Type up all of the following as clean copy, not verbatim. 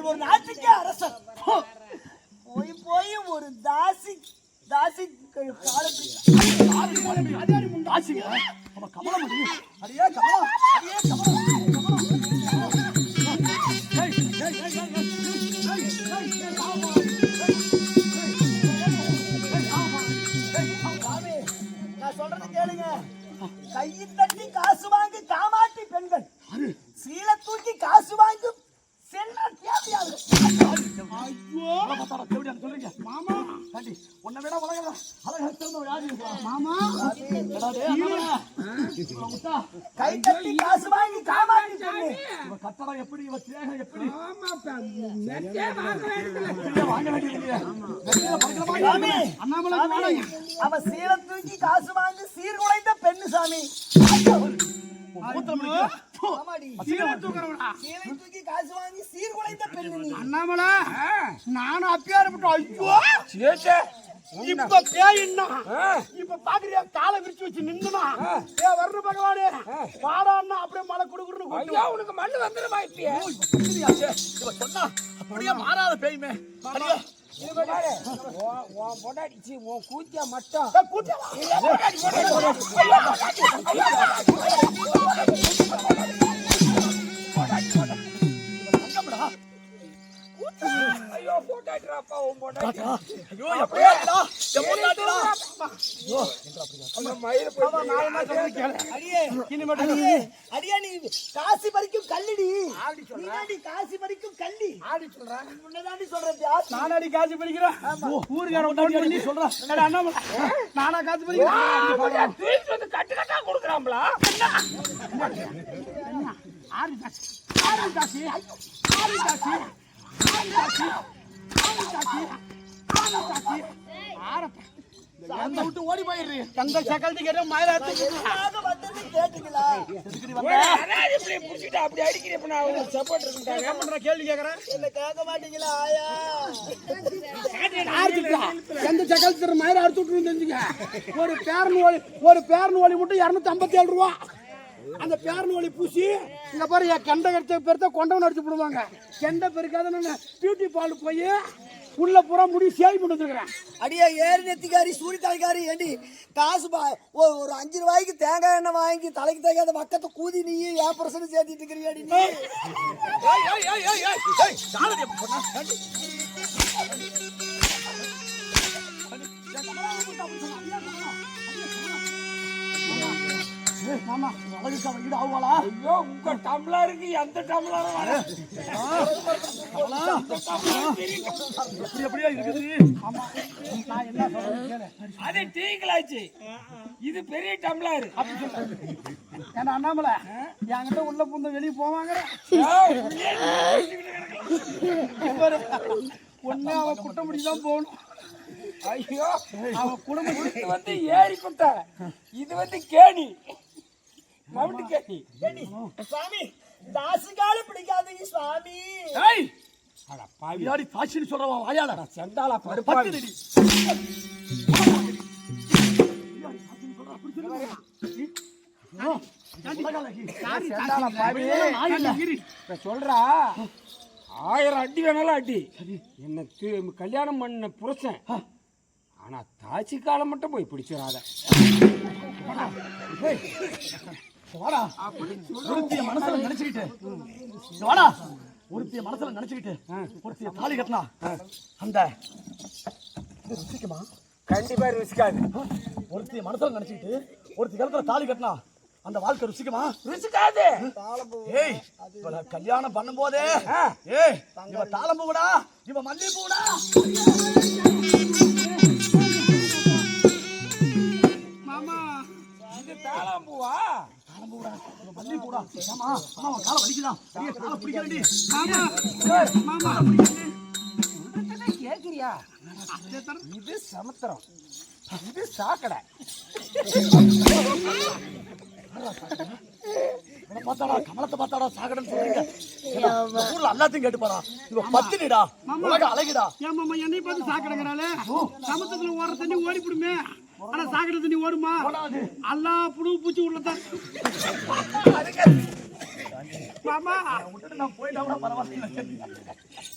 அவர் ஒரு நாட்டுக்கே அரசர். போய் போய் ஒரு தாசி நான் சொல்றது கேளுங்க. கையை தட்டி காசு வாங்கி காமாட்டி பெண்கள், சீலை தூக்கி காசு வாங்கி செல்ல தேவையாது. மாமா உன்னை விட உலக மாமா கை தட்டி காசு வாங்கி காமாட்டி கட்டடம் எப்படி எப்படி அவ சீலை தூக்கி காசு வாங்கி சீர்குலைந்த பெண்ணு சாமி. அண்ணாமலை நானும் அப்பியாரப்பட்டோம். ஐயோ இப்ப பேயின்னா இப்ப பாக்குறியா காலை விரிச்சு வச்சு நின்னுனா வர்ற பகவானே பாடான்னா அப்படியே மழை குடுக்குறன்னு உனக்கு மண்ணு வந்துருமா? இப்ப சொன்னா அப்படியே மாறாத பேயுமே. பொண்டாடிச்சு உன் கூத்தியா மட்டும் ஐயோ போட்டாடுறாப்பா உன் பொண்டாட்டி. ஐயோ அப்படியே அடியே நீ காசி பறிக்கும் கல்லிடி. காசி பறிக்கும் கல்லி ஆடி சொல்றேன். முன்னதாண்டி சொல்றேன். நானாடி காசி பறிக்கிறேன். ஊருக்கார சொல்றேன். அண்ணாமலை நானா காசி பறிக்கிறேன். கட்டு கட்டா கொடுக்குறாங்களா? ஆறு காசி ஆறு காசி ஆறு காசி விட்டு ஓடி போயிடுறீ. தங்க சக்கல்தி கேட்ட மயில அப்படி அடிக்கிறேன். சப்போர்ட் இருக்கு கேள்வி கேட்கறேன். கேட்க மாட்டீங்களா? ஆயா எந்த சக்கல் மயில அறுத்து விட்டு தெரிஞ்சுக்க. ஒரு பேரன் ஒலி மட்டும் 257 ரூபா. அந்த பேரன் ஒலி பூசி இங்க பாரு கெண்டை கடிச்ச பெருத்த கொண்டவன் அடிச்சு போடுவாங்க. கெண்டை பெருக்காத நான் பியூட்டி பார்லர் போய் உள்ள புற முடி சேல் பண்ணி வந்துருக்கிறேன். அடியா ஏறு நெத்திக்காரி சூரிக்காய்காரி ஏண்டி காசு ஒரு 5 ரூபாய்க்கு தேங்காய் எண்ணெய் வாங்கி தலைக்கு தேங்காத பக்கத்தை கூதி நீ 1% சேர்த்திட்டு இருக்கிறியாடி நீ. மாமா அழகுக்கா வீடு ஆகுவாளா? ஐயோ உங்க டம்ளருக்கு எந்த டம்ளரும் வர எப்படியா இருக்குது? ஆமா நான் என்ன சொல்றேன் அது டீங்களாச்சு. இது பெரிய டம்ளர் அப்படி சொல்றேன். ஏன்னா அண்ணாமலை என்கிட்ட உள்ள புந்த வெளியே போவாங்க. ஒண்ணு அவன் குட்ட முடிதான் போகணும். ஐயோ அவன் குடும்பத்துக்கு வந்து ஏறி குட்ட, இது வந்து கேணி மவுண்டு கேணி. சுவாமி தாசுகால பிடிக்காதீங்க சுவாமி. அட பாவியாடி தாசின்னு சொல்றவா வாயால செண்டாலா படுப்பாடி. சொல்றா 1000 அடி வேணாலும் அடி. என்ன கல்யாணம் பண்ண புருஷன். ஆனா தாச்சி காலம் மட்டும் போய் பிடிச்சிடாத. ஒருத்திய மனசுல நினைச்சுக்கிட்டு ஒருத்திய தாலி கட்டினா அந்த ருசிக்குமா? கண்டிப்பா ருசிக்காது. ஒருத்திய மனசுல நினைச்சுக்கிட்டு ஒருத்தி காலத்துல தாலி கட்டினா அந்த வாழ்க்கை ருசிக்குமா? ருசிக்காது. ஏய் இவள கல்யாணம் பண்ணும் போதே ஏய் இவ தாளம் பூடா, இவ மல்லி பூடா. மாமா இது தாளம் பூவா? தாளம் பூடா, இவ மல்லி பூடா. மாமா மாமா கால வலிக்குதா? நீ கால பிடிக்கறடி. மாமா மாமா உன்கிட்ட கேக்குறியா? இது சமுத்திரம், இது சாக்கடை. கமலத்தை பார்த்தாடா சாகடன்னு சொல்றீங்க. ஊர்ல எல்லாத்தையும் கேட்டு போறா. இவ பத்தினிடா, உலக அழகிடா. ஏமாமா என்னை பார்த்து சாக்கடைங்கிறாளே. சமுத்திரத்துல ஓடுற தண்ணி ஓடிப்பிடுமே, ஆனா சாக்கடை தண்ணி ஓடுமா? அல்லா புழு பூச்சி உள்ளதான். மாமா விட்டுட்டு நான் போயிட்டா கூட பரவாயில்ல.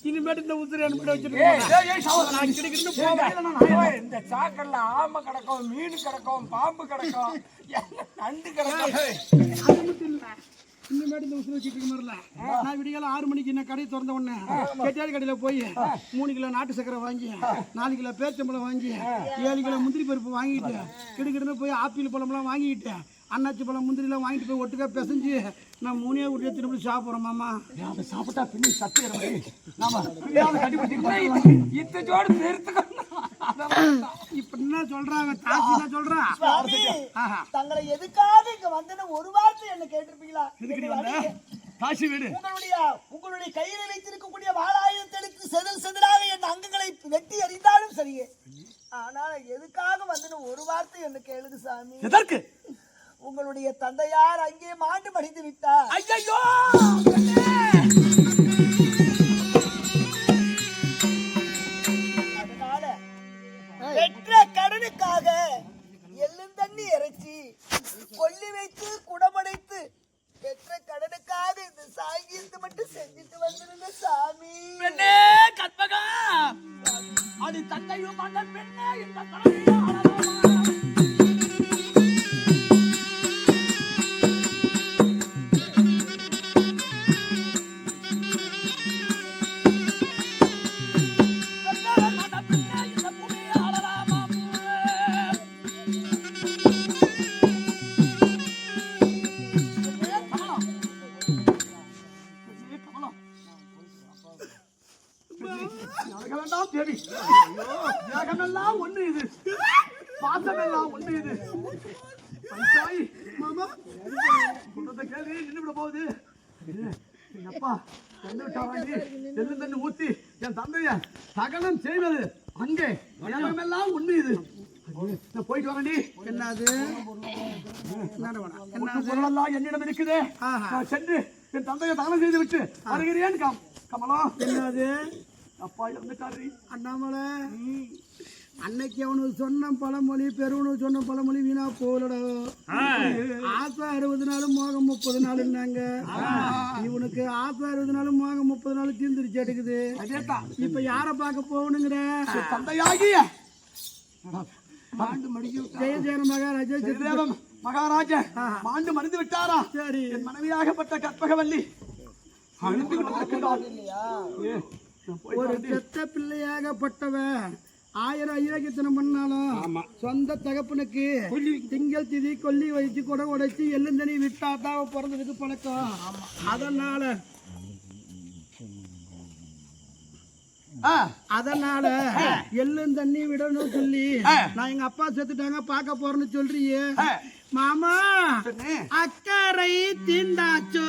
இனிமேட்டு இந்த உசுரை அனுப்பிட்டு வச்சிருக்கேன். நான் கிடக்கிட்டு போவேன். இந்த சாக்கல்ல ஆமை கிடக்கும், மீன் கிடக்கும், பாம்பு கிடக்கும், நண்டு கிடக்கும். இனிமேட்டு இந்த உசுரை வச்சுட்டு இருக்க மாதிரில நான் விடிகால 6 மணிக்கு என்ன கடையை திறந்த உடனே கெட்டியாடி கடையில் போய் 3 கிலோ நாட்டு சக்கரை வாங்கி 4 கிலோ பேச்சம்பழம் வாங்கி 7 கிலோ முந்திரி பருப்பு வாங்கிட்டு கிடுக்கிட்டு போய் ஆப்பிள் பழம்லாம் வாங்கிட்டு அன்னாச்சி பழம் முந்திரிலாம் வாங்கிட்டு போய் ஒட்டுக்கா பிசைஞ்சு நான் 3 ஊட்டியை திருப்பி சாப்பிட்றேன் மாமா. அதை சாப்பிட்டா பின்னி சத்து நாம கட்டிப்பிடிச்சு இத்தோடு பெருத்துக்கணும். இப்ப என்ன சொல்றாங்க? தாசி என்ன சொல்றா? சுவாமி, தங்களை எதுக்காக இங்க வந்தேன்னு ஒரு வார்த்தை என்ன கேட்டிருப்பீங்களா? எதுக்கு வந்த? காசி வீடு உங்களுடைய கையில வைத்திருக்கக்கூடிய வாளாயுதத்தை எடுத்து செதில் செதிலாக என் அங்கங்களை வெட்டி எறிந்தாலும் சரியே, ஆனால் எதுக்காக வந்தேன்னு ஒரு வார்த்தை என்ன கேளுங்க சாமி. எதற்கு? உங்களுடைய தந்தையார் அங்கே மாண்டு மடிந்து விட்டார். ஐயோ அதனால பெற்ற கடனுக்காக எள்ளும் தண்ணி இறைச்சி கொல்லி வைத்து குடமடைத்து பெற்ற கடனுக்காக இந்த சாங்கியத்தை மட்டும் செஞ்சுட்டு வந்திருந்த சாமி. பெண்ணே கற்பகா, அது தந்தையும் மகன் பெண்ணே இந்த கடலையே ஆளலாமா? தியாகமெல்லாம் ஒண்ணு இது, பாசமெல்லாம் ஒண்ணு இது. மாமா சொல்றத கேள்வி நின்றுவிட போகுது. எங்க அப்பா தந்து விட்டா வாங்கி எள்ளு தண்ணி ஊத்தி என் தந்தைய சகலம் செய்வது அங்கே தியாகமெல்லாம் ஒண்ணு இது. நான் போயிட்டு வரேன்டி. என்னது பொருளெல்லாம் என்னிடம் இருக்குது. நான் சென்று என் தந்தையை தானம் செய்து விட்டு வருகிறேன். கமலா, என்னது அப்பா இறந்துட்டாரு. அண்ணாமலை அன்னைக்கு அவனுக்கு சொன்ன பழமொழி பெருவனுக்கு சொன்ன பழமொழி வீணா போலடா. ஆசை 60 நாள் மோகம் 30 நாளுன்னாங்க. இவனுக்கு ஆசை 60 நாள் மோகம் 30 நாள் தீர்ந்துருச்சு எடுக்குது. இப்ப யார பார்க்க போகணுங்கிற? தந்தையாகிய ஜெயஜேன மகாராஜா மகாராஜா மாண்டு மறைந்து விட்டாரா? சரி, என் மனைவியாகப்பட்ட கற்பகவல்லி அழுந்து கொண்டிருக்கிறாள். ஒரு பெத்த பிள்ளையாகப்பட்டவன் 1000 ஐயரகித்தனம் பண்ணாலும் சொந்த தகப்பனுக்கு திங்கள் திதி கொல்லி வச்சு கூட உடைச்சு எள்ளுந்தனி விட்டா தான் பிறந்ததுக்கு பழக்கம். அதனால எள்ளும் தண்ணி விடணும் சொல்லி நான் எங்க அப்பா செத்துட்டாங்க பார்க்க போறேன்னு சொல்றியே மாமா. அக்கறை தீண்டாச்சோ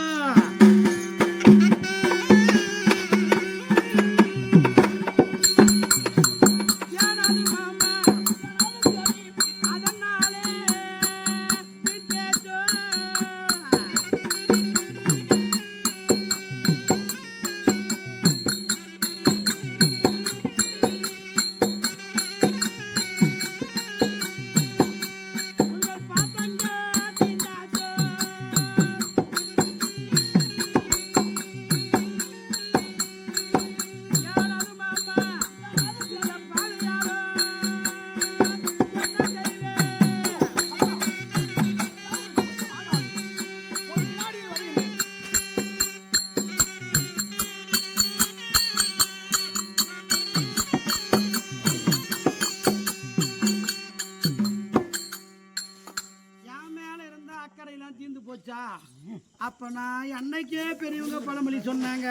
அப்ப நான் அன்னைக்கே பெரியவங்க பழமொழி சொன்னாங்க.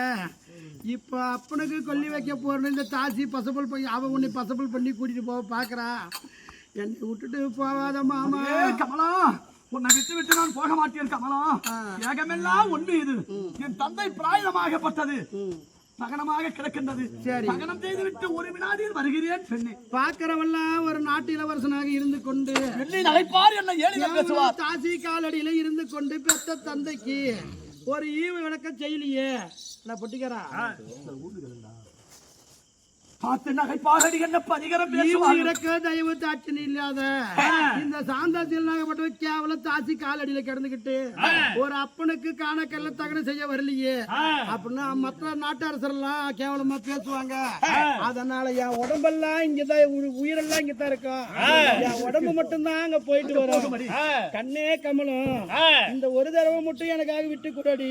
இப்ப அப்பனுக்கு கொல்லி வைக்க போறேன்னு இந்த தாசி பசபல் பண்ணி அவ உன்னை பசபல் பண்ணி கூட்டிட்டு போக பாக்குறா. என்னை விட்டுட்டு போவாத மாமா. கமலா, உன்னை விட்டு விட்டு நான் போக மாட்டேன் கமலா. ஏகமெல்லாம் ஒண்ணு இது. என் தந்தை பிராயமாகப்பட்டது சகனமாக கிடக்கின்றது. சகனம் செய்து விட்டு ஒரு வினாடியில் வருகிறேன். பெண்ணே, பாக்கிறவெல்லாம் ஒரு நாட்டு இளவரசனாக இருந்து கொண்டு தாசி காலடியில இருந்து கொண்டு பெத்த தந்தைக்கு ஒரு ஈவு விளக்கம் செய்யலையே. நான் பொட்டிக்கிறா பார்த்து நகைப்பாகடி என்ன பதிகரம் பேசுவாங்க. இருக்க தயவு தாட்சணி இல்லாத இந்த சாந்தாசியில் நாகப்பட்ட கேவல தாசி காலடியில கிடந்துகிட்டு ஒரு அப்பனுக்கு காணக்கல்ல தகன செய்ய வரலையே அப்படின்னா மற்ற நாட்டு அரசர் எல்லாம் கேவலமா பேசுவாங்க. அதனால என் உடம்பெல்லாம் இங்கதான் உயிரெல்லாம் இங்கதான் இருக்கும். என் உடம்பு மட்டும்தான் அங்க போயிட்டு வரும். கண்ணே கமலம் இந்த ஒரு தடவை மட்டும் எனக்காக விட்டு கூடாடி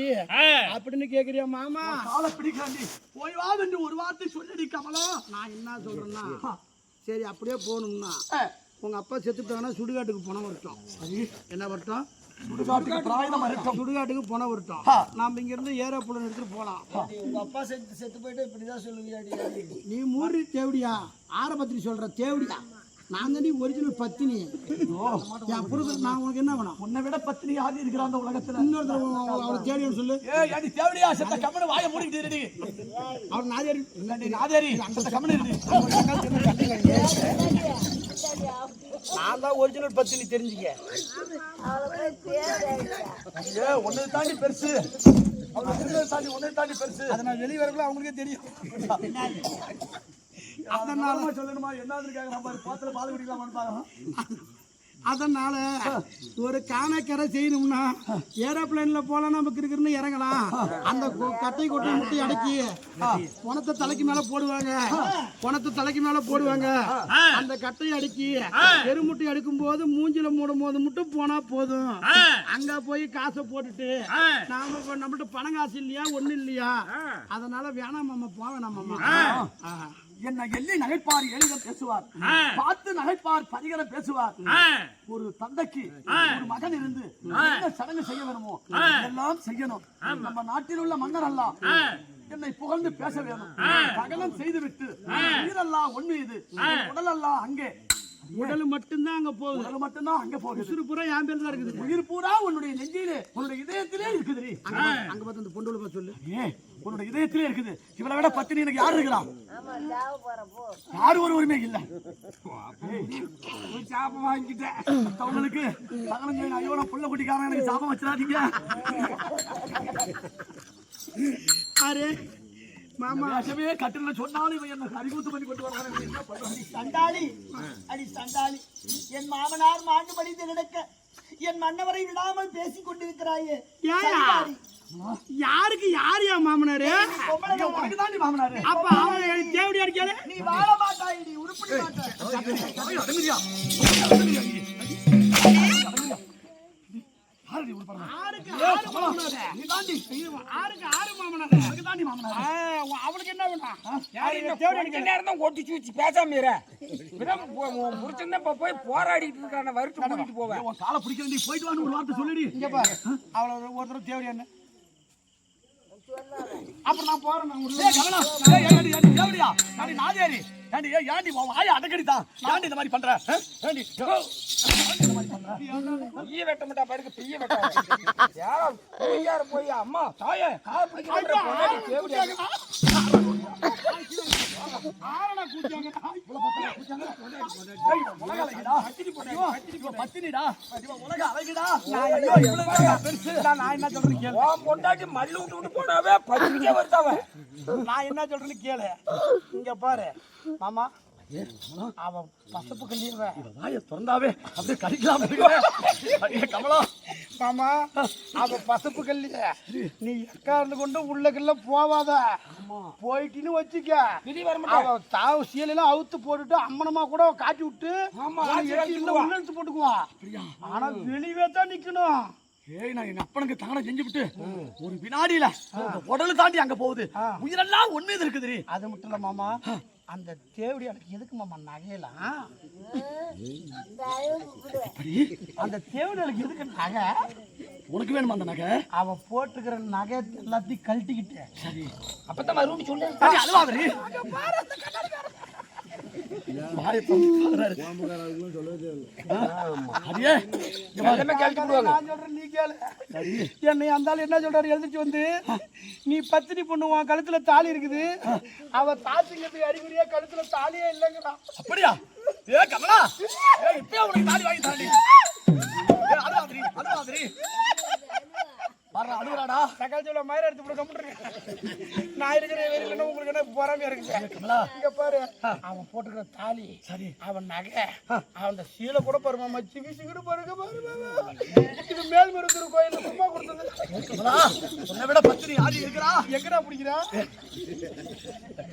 அப்படின்னு கேக்குறியா மாமா? காலை பிடிக்காண்டி போய் வா என்று ஒரு வார்த்தை சொல்லடி கமலம். நான் என்ன சொல்றேன்னா சரி அப்படியே போகணும்னா உங்க அப்பா செத்துட்டாங்கன்னா சுடுகாட்டுக்கு போன வரட்டும். என்ன வரட்டும்? சுடுகாட்டுக்கு போன வரட்டும். நாம இங்க இருந்து ஏரோப்ளேன் எடுத்துட்டு போலாம். உங்க அப்பா செத்து போயிட்டு இப்படிதான் சொல்லுவியாடி? நீ மூறி தேவடியா ஆரம்பத்திரி சொல்ற தேவடியா? நான் தான் நீ ஒரிஜினல் பத்தினி. என் புருஷன் நான் உனக்கு என்ன வேணும்? உன்னை விட பத்தினி ஆதி இருக்கிற அந்த உலகத்துல இன்னொருத்தர் அவளை தேடின்னு சொல்லு. ஏய் தேவடியா செத்த கம்மன வாயை மூடிட்டு இருடி. அவர் நாதேரி இல்ல நீ நாதேரி அந்த கம்மன இருடி. நான் தான் ஒரிஜினல் பத்தினி தெரிஞ்சுக்க. ஏ ஒன்னை தாண்டி பெருசு. ஒன்னை தாண்டி பெருசு. அதை நான் வெளியே வரக்குள்ள அவங்களுக்கே தெரியும். அதனால சொல்லணுமா என்னதுக்காக நம்ம பாத்துல பால் குடிக்கலாமான்னு பாக்கலாம். அதனால ஒரு காணக்கரை செய்யணும்னா ஏரோப்ளேன்ல போல நமக்கு இருக்குன்னு இறங்கலாம். அந்த கட்டை கொட்டை முட்டி அடக்கி பணத்தை தலைக்கு மேல போடுவாங்க. பணத்தை தலைக்கு மேல போடுவாங்க. அந்த கட்டையை அடக்கி பெருமுட்டி அடுக்கும் போது மூஞ்சில மூடும் போது மட்டும் போனா போதும். அங்க போய் காசை போட்டுட்டு நாம நம்மகிட்ட பணம் காசு இல்லையா ஒண்ணு இல்லையா? அதனால வேணாம் மாமா போக வேணாம் மாமா. என்ன எள்ளி நகைப்பார் எளிதம் பேசுவார். பார்த்து நகைப்பார் பதிகரம் பேசுவார். ஒரு தந்தைக்கு ஒரு மகன் இருந்து என்ன சடங்கு செய்ய வேணுமோ எல்லாம் செய்யணும். நம்ம நாட்டில் உள்ள மன்னர் எல்லாம் என்னை புகழ்ந்து பேச வேணும். சகலம் செய்து விட்டு உயிரெல்லாம் ஒண்ணு இது உடல் எல்லாம் அங்கே உடல் மட்டும்தான் அங்க போகுது. உடல் மட்டும்தான் அங்க போகுது. உசுறு பூரா என் பேர் தான் இருக்குது. உயிர் பூரா உன்னுடைய நெஞ்சிலே உன்னுடைய இதயத்திலே இருக்குது. அங்க பார்த்து அந்த பொண்டு பார்த்து சொல்லு. உன்னுடைய இதயத்திலே இருக்குது. இவளை விட பத்தினி எனக்கு யாரு இருக்கிறான்? யாரு ஒருவருமே இல்ல. சாபம் வாங்கிட்டேன் அவங்களுக்கு ஐயோ நான் புள்ள குட்டிக்காரன் எனக்கு சாபம் வச்சிடாதீங்க. அரே மாமா கட்டில சொன்னாலும் இவன் என்ன அறிவுத்து பண்ணி கொண்டு வராங்க. சண்டாளி அடி சண்டாளி, என் மாமனார் மாண்டு படித்து கிடக்க என் மன்னவரை விடாமல் பேசிக் கொண்டிருக்கிறாயே. யாருக்கு யாரியா மாமனாரு? மாமனாரு அப்ப அவன் தேவடி அடிக்காது. நீ வாழ மாட்டாய், நீ உருப்படி மாட்டாய். அவனுக்கு என்ன வேணும்? ஒட்டிச்சு வச்சு பேசாம புரிச்சுன்னா போய் போராடிட்டு இருக்கான வருட்டு பண்ணிட்டு போவேன். காலை பிடிக்கிறேன் போயிட்டு வான்னு ஒரு வார்த்தை சொல்லிடு. இங்க பாரு அவளை ஒரு தடவை தேவடி என்ன அப்புறம் நான் போறேன். இந்த மாதிரி பண்ற பெய்ய வெட்ட மாட்டா பாருங்க. பெய்ய வெட்ட போய் அம்மா தாயே பொண்டாட்டி மல்லு விட்டு விட்டு போனாவே பத்திரிக்கை வருதாவன். நான் என்ன சொல்றேன்னு கேளு. இங்க பாரு மாமா, அவன் பசப்பு கண்டிடுவேன். வாயை திறந்தாவே அப்படியே கடிக்கலாம். கமலா மாமா, அவ பசப்பு கல்லி நீ எக்காரந்து கொண்டு உள்ளக்குள்ள போவாத. போயிட்டின்னு வச்சுக்க, அவ தாவு சீலையெல்லாம் அவுத்து போட்டுட்டு அம்மனமா கூட காட்டி விட்டு உள்ளெடுத்து போட்டுக்குவா. ஆனா வெளியே தான் நிக்கணும். ஏய் நான் எங்க அப்பனுக்கு தானே செஞ்சு விட்டு ஒரு வினாடியில உடலை தாண்டி அங்க போகுது. உயிரெல்லாம் ஒண்ணு இருக்குது. அது மட்டும் இல்ல மாமா, அந்த தேவடி எனக்கு எதுக்கு மாமா நகையலாம்? அந்த தேவடி எனக்கு எதுக்கு நகை? உனக்கு வேணுமா அந்த நகை? அவ போட்டுக்கிற நகை எல்லாத்தையும் கழட்டிக்கிட்டு. சரி அப்பதான் மறுபடியும் சொல்லு. அழுவாதரி என்னை அந்த என்ன சொல்றாரு எழுதிட்டு வந்து, நீ பத்தினி பொண்ணு உன் கழுத்துல தாலி இருக்குது, அவ தாசிங்கிறதுக்கு அறிகுறியா கழுத்துல தாலியே இல்லைங்கடா. அப்படியா? ஏ கமலா, இப்பயே உனக்கு தாலி வாங்கி தாண்டி பாரு அழுகுறாடா. தக்காளி சொல்ல மயிரை எடுத்து போட கம்ப்யூட்டர் நான் இருக்கிற வேலையில உங்களுக்கு என்ன பொறாமையா இருக்கு கமலா இங்க பாரு அவன் போட்டுக்கிற தாலி சரி அவன் நகை அவன் சீலை கூட பாருமா மச்சிக்கு சிக்கிட்டு பாருங்க இது மேல்மருத்தூர் கோயில்ல சும்மா கொடுத்தது கமலா உன்னை விட பத்தினி யாரு இருக்கிறா? எங்கடா பிடிக்கிறா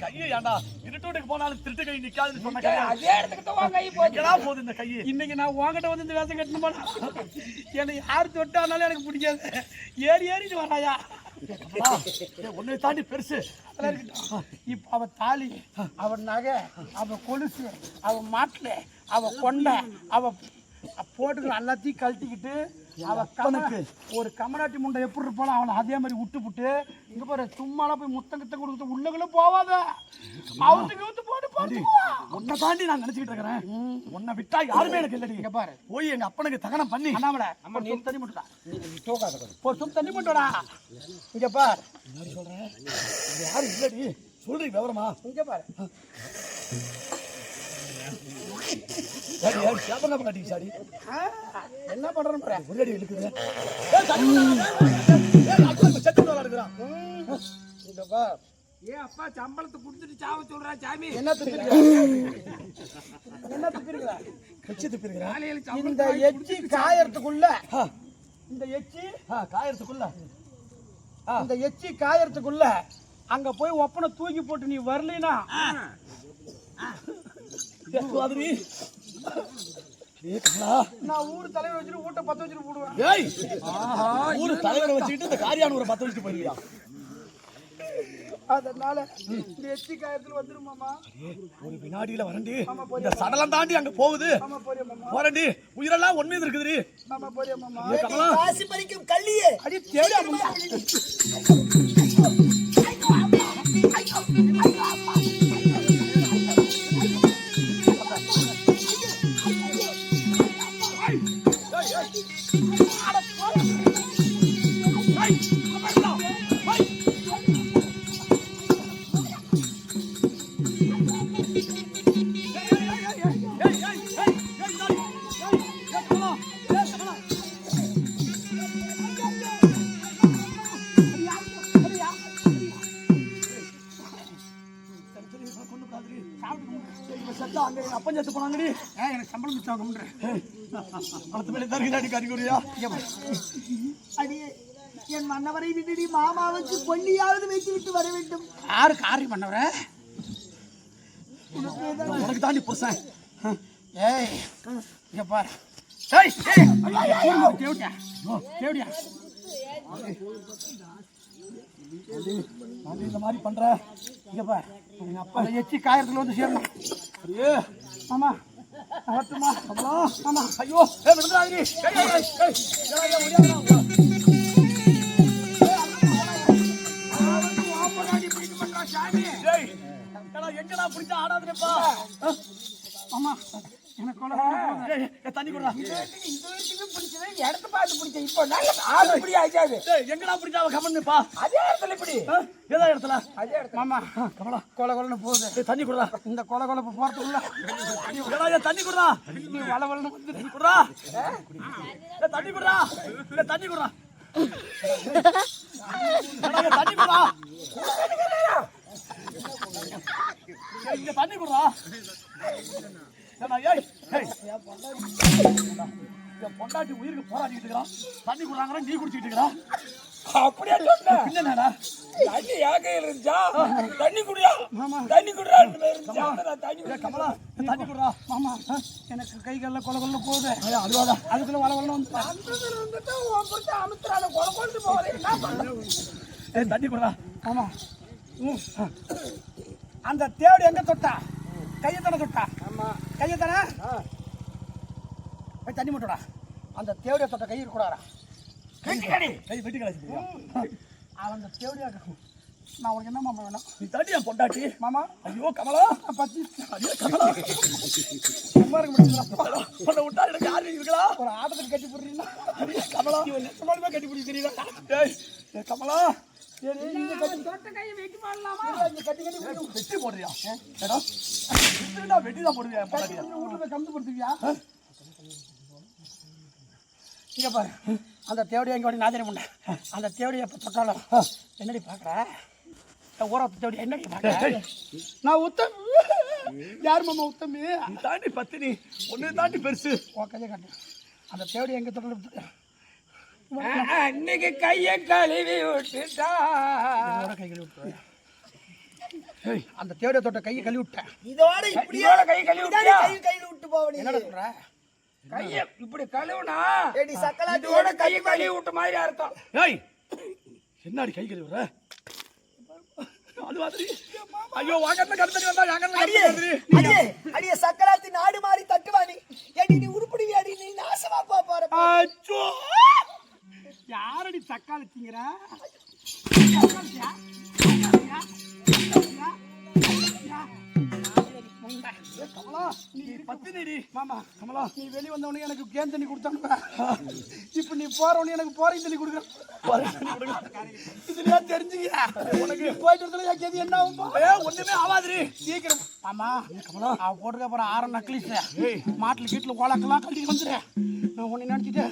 கையை ஏன்டா இருட்டோட்டுக்கு போனாலும் திருட்டு கை நிக்காதுன்னு சொன்ன கை அதே இடத்துக்கு தான் வாங்க போச்சு. எங்கடா போகுது இந்த கையை? இன்னைக்கு நான் உன்கிட்ட வந்து இந்த வேஷம் கட்டணுமா என்னை யார் தொட்டானாலும் எனக்கு பிடிக்காது ஏறிட்டு வராயா கமலா உன்னை தாண்டி பெருசு. அதெல்லாம் இருக்கட்டும். இப்ப அவ தாலி அவன் நகை அவ கொலுசு அவ மாட்டுல அவ கொண்டை அவ போட்டுக்கிற எல்லாத்தையும் கழட்டிக்கிட்டு அவ கமனுக்கு ஒரு கமராட்டி முண்டை எப்படி இருப்பாளோ அவனை அதே மாதிரி விட்டு இங்க பாரு சும்மாலாம் போய் முத்தங்கத்தை கொடுத்து உள்ளுக்குள்ள போவாத அவத்துக்கு போட்டு போட்டு உன்னை தாண்டி நான் நினைச்சுக்கிட்டு இருக்கிறேன். உன்னை விட்டா யாருமே எனக்கு இல்லடி. இங்க பாரு போய் எங்க அப்பனுக்கு தகனம் பண்ணி அண்ணாமலை நம்ம நீ தண்ணி மட்டும் ஒரு சும் தண்ணி மட்டும்டா இங்க பாரு என்ன சொல்றேன்? இது யாரும் இல்லடி சொல்றீ விவரமா? இங்க பாரு சாடி என்ன பண்றேன் ஒரே இழுக்குது. ஏன் அப்பா சம்பளத்தை கொடுத்துட்டு சாவ சொல்றா சாமி? என்ன துப்பிருக்கிறா கட்சி துப்பிருக்கிறா? இந்த எச்சி காயறதுக்குள்ள இந்த எச்சி காயறதுக்குள்ள இந்த எச்சி காயறதுக்குள்ள அங்க போய் ஒப்பனை தூக்கி போட்டு நீ வரலினா மாதிரி நான் ஊர் தலைவர் வச்சுட்டு ஊட்ட பத்த வச்சுட்டு போடுவேன். ஏய் ஊரு தலைவரை வச்சுக்கிட்டு இந்த காரியான ஒரு 10 வச்சுட்டு போயிருவியா? அதனால இந்த எச்சி காயத்துல வந்துருமாமா. ஒரு வினாடியில வரண்டி இந்த சடலம் தாண்டி அங்க போகுது. ஆமா போறியா மாமா போறண்டி உயிரெல்லாம் ஒண்ணு இருக்குதுடி. ஆமா போறியா மாமா காசி பறிக்கும் கள்ளியே அடி தேடி அப்பன் சேர்த்து போனாங்கடி. எனக்கு சம்பளம் மிச்சம் பணத்து மேலே தருகிறாடி கறிகுறியா? அடியே என் மன்னவரை விட்டுடி மாமாவுக்கு பொன்னியாவது வைத்து விட்டு வர வேண்டும். யாரு காரியம் பண்ணவர உனக்கு தாண்டி புருஷன். ஏய் இங்க பாரு ஏய் ஏய் தேவடியா தேவடியா நான் இந்த மாதிரி பண்ற இங்க பாரு எங்க அப்பா எச்சி காயறதுல வந்து சேரணும். ஐயே ஆமா வரட்டுமா ஆமா ஐயோ விடுறாங்க. எங்கடா பிடிச்சா ஆடாதுப்பா. ஆமா எனக்கு தண்ணி கொடுறா. இடத்த பார்த்து பிடிச்ச இப்போ நல்ல ஆள் இப்படி ஆயிச்சாது. எங்கடா பிடிச்சா அவ கமன்னுப்பா. அதே இடத்துல இப்படி ஏதா இடத்துல அதே இடத்துல மாமா கமலா கொலன்னு போகுது. தண்ணி கொடுறா. இந்த கொலப்பு போறதுக்குள்ள தண்ணி கொடுறா. நீ வளவலன்னு வந்து கொடுறா. தண்ணி கொடுறா. தண்ணி கொடுறா. தண்ணி கொடுறா. இங்க தண்ணி கொடுறா. பொண்டாட்டி உயிருக்கு போராடிட்டு இருக்கிறான். தண்ணி குடுறாங்க நீ குடிச்சிட்டு இருக்கிறா. அப்படியே சொன்ன என்னடா தண்ணி யாகையில் இருந்துச்சா தண்ணி குடியா தண்ணி குடியா தண்ணி கமலா தண்ணி குடுறா. மாமா எனக்கு கை கால கொல போகுது. அதுவாதா அதுக்குள்ள வளவலன்னு வந்து அமுத்துறான கொலை கொண்டு போகிறேன் என்ன பண்ற தண்ணி குடுறா. ஆமா அந்த தேவடி எங்க தொட்டா கையை தானே தொட்டா கையை தானே போய் தண்ணி மட்டும்டா அந்த தேவடியை தொட்ட கை இருக்கக்கூடாதா கை வெட்டி கலாச்சி அவன் அந்த தேவடியா நான் உனக்கு என்ன மாமா வேணும் நீ தண்ணி என் பொண்டாட்டி மாமா ஐயோ கமலா பத்தி ஐயோ கமலா சும்மா இருக்க முடியுங்களா உன்னை விட்டா எனக்கு யாரு இருக்கா? ஒரு ஆட்டத்துக்கு கட்டி போடுறீங்களா கமலா நெசமாலுமே கட்டி பிடிக்க தெரியல ஏய் கமலா சரி நீங்க கட்டி தொட்ட கையை வெட்டி மாடலாமா வெட்டி போடுறியா? ஏடா வெட்டி தான் போடுவியா என் பொண்டாட்டிய? வீட்டுல போய் கம்பி படுத்துவியா இங்க பாரு அந்த தேவடியை எங்கே நாதிரி முன்ன அந்த தேவடியை எப்போ தொட்டாலும் என்னடி பார்க்குற ஊரத்து தேவடி என்னடி பார்க்குற நான் உத்தம் யார் மாமா உத்தமி நீ தாண்டி பத்தினி ஒன்று தாண்டி பெருசு கையை காட்டு அந்த தேவடி எங்கே தொட்டாலும் அன்னைக்கு கையை கழுவி விட்டுட்டா கை கழுவி விட்டுருவேன் அந்த தேவடியை தொட்ட கையை கழுவி விட்டேன் இதோட இப்படியே இதோட கை கழுவி விட்டியா? கையில் விட்டு போவடி என்னடா சொல்ற கையை இப்படி கழுவுனா ஏடி சக்கலா இதோட கையை கழுவி விட்ட மாதிரி அர்த்தம். ஏய் என்னடி கை கழுவுற அது மாதிரி ஐயோ வாங்கன்னு கருத்தடி வந்தா அடியே யாங்கன்னு அடியே அடியே சக்கலாத்தி நாடு மாறி தட்டுவானி ஏடி நீ உருப்படி அடி நீ நாசமா போற அச்சோ யாரடி தக்காளி திங்கிற கமலா நீ பத்தினிடி மாமா கமலா நீ வெளியே வந்தவனே எனக்கு கேன் தண்ணி கொடுத்தானுவ இப்போ நீ போறவனே எனக்கு போறையும் தண்ணி கொடுக்குற இதுலயா தெரிஞ்சுக்கியா உனக்கு போயிட்டு வரதுல கேது என்ன ஆகும்பா ஒண்ணுமே ஆகாதுரி சீக்கிரம் ஆமா கமலா அவ போட்டுக்க அப்புறம் 6 நக்லிஸ் மாட்டில் கீட்டில் கோலாக்கெல்லாம் கழட்டிட்டு வந்துடுறேன் நான் உன்னை நினச்சிட்டு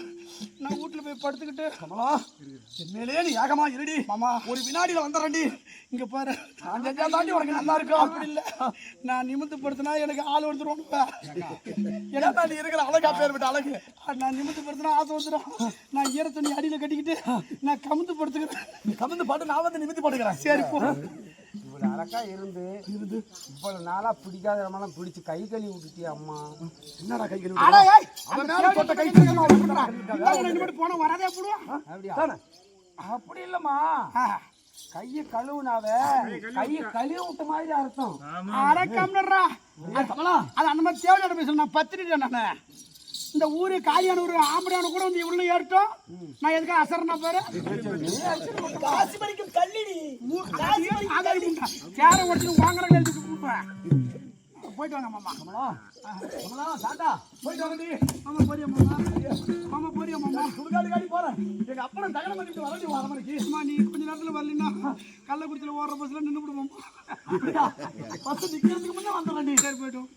நான் வீட்டில் போய் படுத்துக்கிட்டு கமலா என்னையிலே நீ ஏகமா இருடி மாமா ஒரு வினாடியில வந்துடுறேன்டி இங்க பாரு நான் செஞ்சா தாண்டி உனக்கு நல்லா இருக்கும் அப்படி இல்லை நான் நிமிந்து படுத்தினா எனக்கு ஆள் வந்துடும் ஏன்னா நீ இருக்கிற அழகா பேர் விட்டு அழகு நான் நிமிந்து படுத்தினா ஆசை வந்துடும் நான் ஈர துணி அடியில் கட்டிக்கிட்டு நான் கமுந்து படுத்துக்கிறேன் நீ கமிந்து பாட்டு நான் வந்து நிமித்தி போட்டுக்கிறேன் சரி போ இவ்வளவு அழகா இருந்து இவ்வளவு நாளா பிடிக்காத நம்மளாம் பிடிச்சு கை கழுவி விட்டுட்டியா அம்மா? என்னடா கை கழுவு அட ஏய் அவன் மேல தொட்ட கை போன வரதே போடுவான் அப்படியா? அப்படி இல்லம்மா, கையை கழுவுனாவ கையை கழுவி விட்ட மாதிரி அர்த்தம். அடக்கம்னு அது அந்த மாதிரி தேவையான பேசல நான் பத்திரிட்டேன் நானு இந்த ஊரு காலியான ஒரு ஆம்படியான கூட வந்து இவ்வளவு ஏறட்டும் நான் எதுக்காக அசரனா பாரு காசு பறிக்கும் கல்லிடி சேர ஒடிச்சு வாங்குறாங்க போயிட்டு வாங்க மாமா கமலா சாட்டா போயிட்டு வரடி மாமா போறியா மாமா மாமா போறியா மாமா சுடுகாடு காடி போறேன் எங்க அப்பனை தகனம் பண்ணிட்டு வரடி வர மணிக்கு அம்மா நீ கொஞ்ச நேரத்துல வரலன்னா கள்ளக்குறிச்சியில் ஓடுற பஸ்ல நின்று விடுவோம் பஸ் நிக்கிறதுக்கு முன்னே வந்துடுறேன் சரி போயிட்டோம்